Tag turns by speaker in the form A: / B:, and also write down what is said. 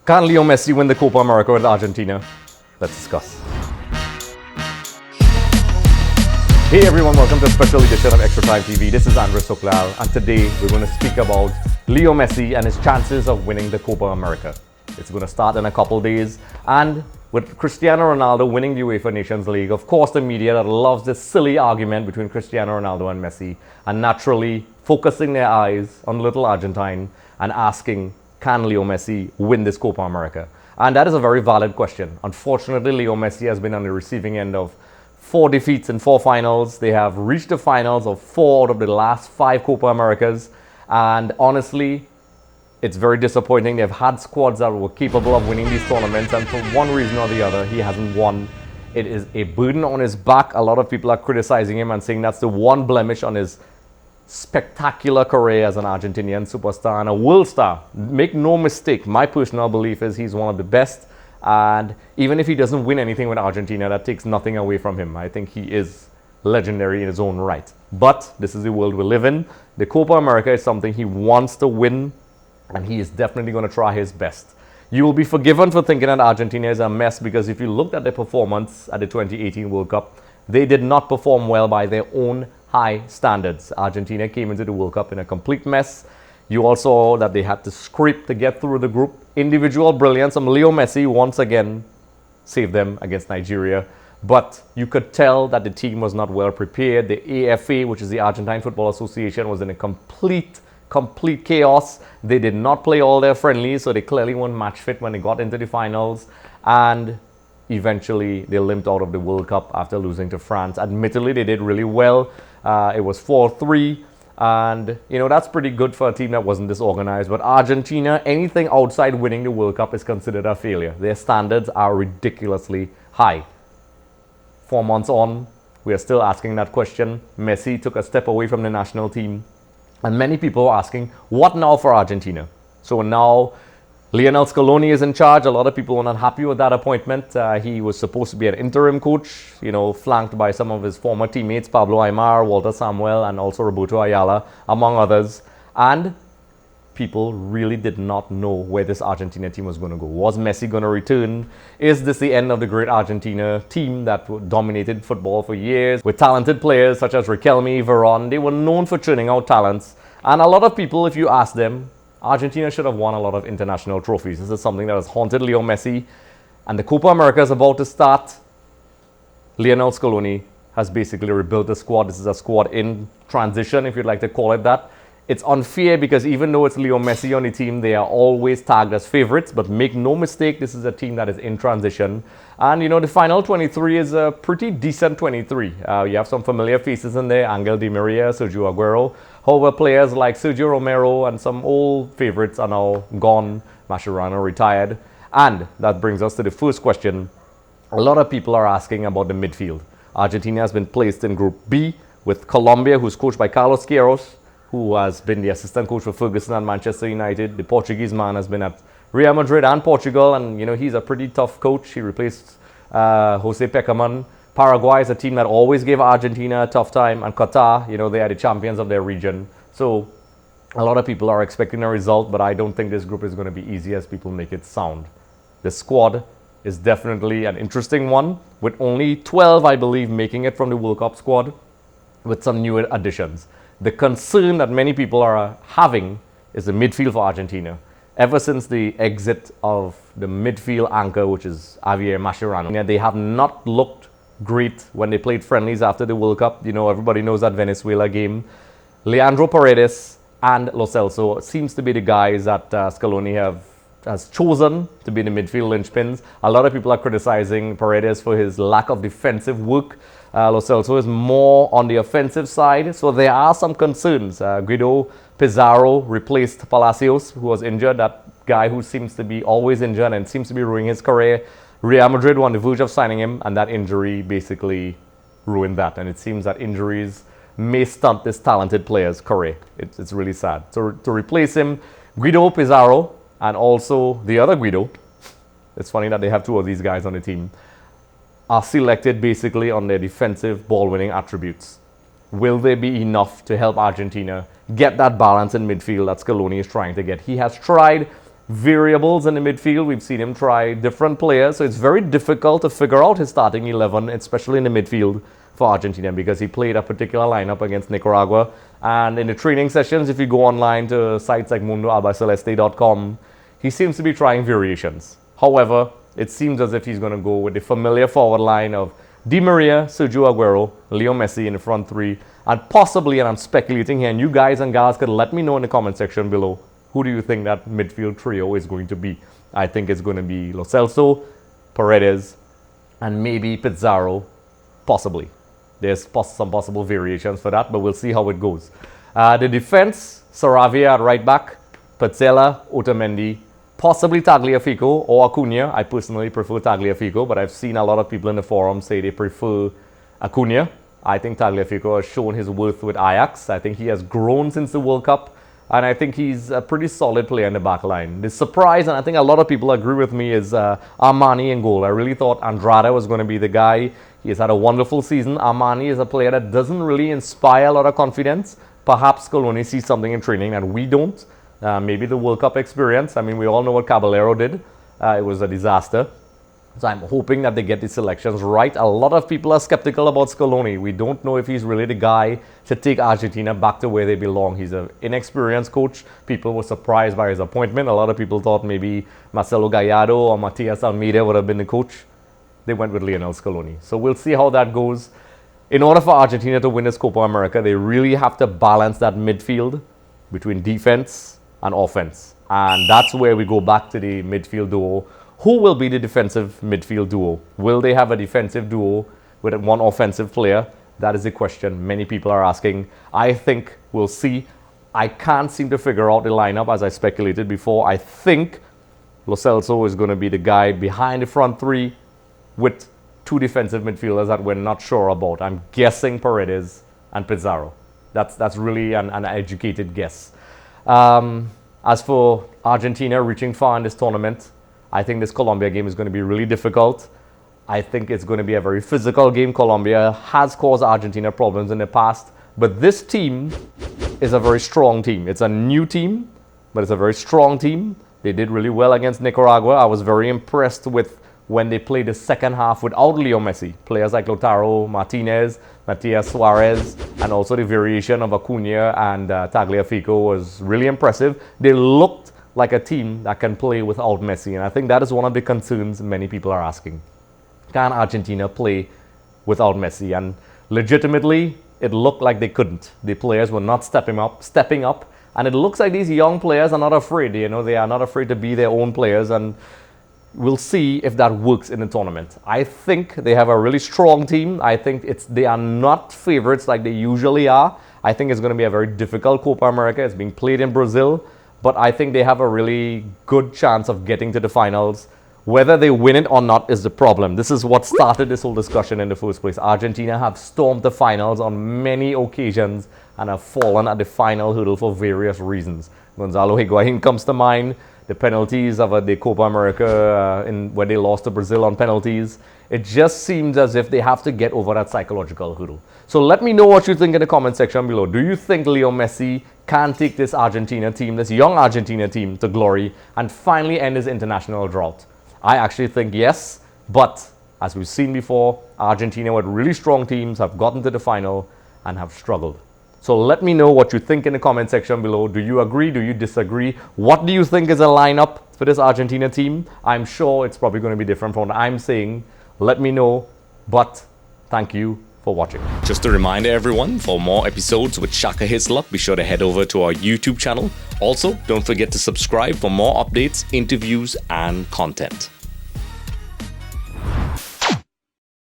A: Can Leo Messi win the Copa America with Argentina? Let's discuss. Hey everyone, welcome to a special edition of Extra Time TV. This is Sooklal, and today we're going to speak about Leo Messi and his chances of winning the Copa America. It's going to start in a couple days, and with Cristiano Ronaldo winning the UEFA Nations League, of course the media that loves this silly argument between Cristiano Ronaldo and Messi are naturally focusing their eyes on little Argentine and asking, can Leo Messi win this Copa America? And that is a very valid question. Unfortunately, Leo Messi has been on the receiving end of 4 defeats in 4 finals. They have reached the finals of 4 out of the last 5 Copa Americas. And honestly, it's very disappointing. They've had squads that were capable of winning these tournaments, and for one reason or the other, he hasn't won. It is a burden on his back. A lot of people are criticizing him and saying that's the one blemish on his spectacular career as an Argentinian superstar and a world star. Make no mistake, my personal belief is he's one of the best, and even if he doesn't win anything with Argentina, that takes nothing away from him. I think he is legendary in his own right. But this is the world we live in. The Copa America is something he wants to win, and he is definitely going to try his best. You will be forgiven for thinking that Argentina is a mess, because if you looked at their performance at the 2018 World Cup, they did not perform well by their own high standards. Argentina came into the World Cup in a complete mess. You also saw that they had to scrape to get through the group. Individual brilliance from Leo Messi once again saved them against Nigeria. But you could tell that the team was not well prepared. The AFA, which is the Argentine Football Association, was in a complete chaos. They did not play all their friendlies, so they clearly weren't match fit when they got into the finals. And eventually, they limped out of the World Cup after losing to France. Admittedly, they did really well. It was 4-3. And, you know, that's pretty good for a team that wasn't disorganized. But Argentina, anything outside winning the World Cup is considered a failure. Their standards are ridiculously high. 4 months on, we are still asking that question. Messi took a step away from the national team. And many people are asking, what now for Argentina? So now Lionel Scaloni is in charge. A lot of people were not happy with that appointment. He was supposed to be an interim coach, you know, flanked by some of his former teammates, Pablo Aimar, Walter Samuel, and also Roberto Ayala, among others. And people really did not know where this Argentina team was going to go. Was Messi going to return? Is this the end of the great Argentina team that dominated football for years with talented players such as Riquelme, Varane? They were known for churning out talents. And a lot of people, if you ask them, Argentina should have won a lot of international trophies. This is something that has haunted Leo Messi. And the Copa America is about to start. Lionel Scaloni has basically rebuilt the squad. This is a squad in transition, if you'd like to call it that. It's unfair because even though it's Leo Messi on the team, they are always tagged as favorites. But make no mistake, this is a team that is in transition. And, you know, the final 23 is a pretty decent 23. You have some familiar faces in there. Angel Di Maria, Sergio Aguero. However, players like Sergio Romero and some old favorites are now gone. Mascherano retired. And that brings us to the first question. A lot of people are asking about the midfield. Argentina has been placed in Group B with Colombia, who's coached by Carlos Queiroz, who has been the assistant coach for Ferguson and Manchester United. The Portuguese man has been at Real Madrid and Portugal, and, you know, he's a pretty tough coach. He replaced Jose Pekerman. Paraguay is a team that always gave Argentina a tough time, and Qatar, you know, they are the champions of their region. So a lot of people are expecting a result, but I don't think this group is going to be easy as people make it sound. The squad is definitely an interesting one, with only 12, I believe, making it from the World Cup squad, with some new additions. The concern that many people are having is the midfield for Argentina. Ever since the exit of the midfield anchor, which is Javier Mascherano, they have not looked great when they played friendlies after the World Cup. You know, everybody knows that Venezuela game. Leandro Paredes and Lo Celso seems to be the guys that Scaloni has chosen to be the midfield linchpins. A lot of people are criticizing Paredes for his lack of defensive work. Lo Celso is more on the offensive side, so there are some concerns. Guido Pizarro replaced Palacios, who was injured, that guy who seems to be always injured and seems to be ruining his career. Real Madrid were on the verge of signing him, and that injury basically ruined that. And it seems that injuries may stunt this talented player's career. It's really sad. So to replace him, Guido Pizarro, and also the other Guido, it's funny that they have 2 of these guys on the team, are selected basically on their defensive ball-winning attributes. Will they be enough to help Argentina get that balance in midfield that Scaloni is trying to get? He has tried variables in the midfield. We've seen him try different players, so it's very difficult to figure out his starting 11, especially in the midfield for Argentina, because he played a particular lineup against Nicaragua. And in the training sessions, if you go online to sites like mundoalbiceleste.com, he seems to be trying variations. However, it seems as if he's going to go with the familiar forward line of Di Maria, Sergio Aguero, Leo Messi in the front three, and possibly, and I'm speculating here, and you guys and gals could let me know in the comment section below, who do you think that midfield trio is going to be? I think it's going to be Lo Celso, Paredes, and maybe Pizarro, possibly. There's some possible variations for that, but we'll see how it goes. The defense, Saravia at right back, Petzela, Otamendi, possibly Tagliafico or Acuna. I personally prefer Tagliafico, but I've seen a lot of people in the forum say they prefer Acuna. I think Tagliafico has shown his worth with Ajax. I think he has grown since the World Cup, and I think he's a pretty solid player in the back line. The surprise, and I think a lot of people agree with me, is Armani in goal. I really thought Andrade was going to be the guy. He has had a wonderful season. Armani is a player that doesn't really inspire a lot of confidence. Perhaps Scaloni sees something in training that we don't. Maybe the World Cup experience. I mean, we all know what Caballero did. It was a disaster. So I'm hoping that they get the selections right. A lot of people are skeptical about Scaloni. We don't know if he's really the guy to take Argentina back to where they belong. He's an inexperienced coach. People were surprised by his appointment. A lot of people thought maybe Marcelo Gallardo or Matias Almeida would have been the coach. They went with Lionel Scaloni. So we'll see how that goes. In order for Argentina to win this Copa America, they really have to balance that midfield between defense and offense. And that's where we go back to the midfield duo. Who will be the defensive midfield duo? Will they have a defensive duo with one offensive player? That is the question many people are asking. I think we'll see. I can't seem to figure out the lineup as I speculated before. I think Lo Celso is going to be the guy behind the front three with two defensive midfielders that we're not sure about. I'm guessing Paredes and Pizarro. That's really an educated guess. As for Argentina reaching far in this tournament, I think this Colombia game is going to be really difficult. I think it's going to be a very physical game. Colombia has caused Argentina problems in the past, but this team is a very strong team. It's a new team, but it's a very strong team. They did really well against Nicaragua. I was very impressed with when they played the second half without Leo Messi. Players like Lautaro Martinez, Matias Suarez, and also the variation of Acuna and Tagliafico was really impressive. They looked like a team that can play without Messi, and I think that is one of the concerns many people are asking. Can Argentina play without Messi? And legitimately, it looked like they couldn't. The players were not stepping up, and it looks like these young players are not afraid. You know, they are not afraid to be their own players, and we'll see if that works in the tournament. I think they have a really strong team. I think they are not favorites like they usually are. I think it's going to be a very difficult Copa America. It's being played in Brazil, but I think they have a really good chance of getting to the finals. Whether they win it or not is the problem. This is what started this whole discussion in the first place. Argentina have stormed the finals on many occasions and have fallen at the final hurdle for various reasons. Gonzalo Higuain comes to mind. The penalties of the Copa America where they lost to Brazil on penalties. It just seems as if they have to get over that psychological hurdle. So let me know what you think in the comment section below. Do you think Leo Messi can take this Argentina team, this young Argentina team, to glory and finally end his international drought? I actually think yes, but as we've seen before, Argentina with really strong teams have gotten to the final and have struggled. So let me know what you think in the comment section below. Do you agree? Do you disagree? What do you think is a lineup for this Argentina team? I'm sure it's probably going to be different from what I'm saying. Let me know, but thank you for watching. Just a reminder, everyone, for more episodes with Shaka Hislop, be sure to head over to our YouTube channel. Also, don't forget to subscribe for more updates, interviews, and content.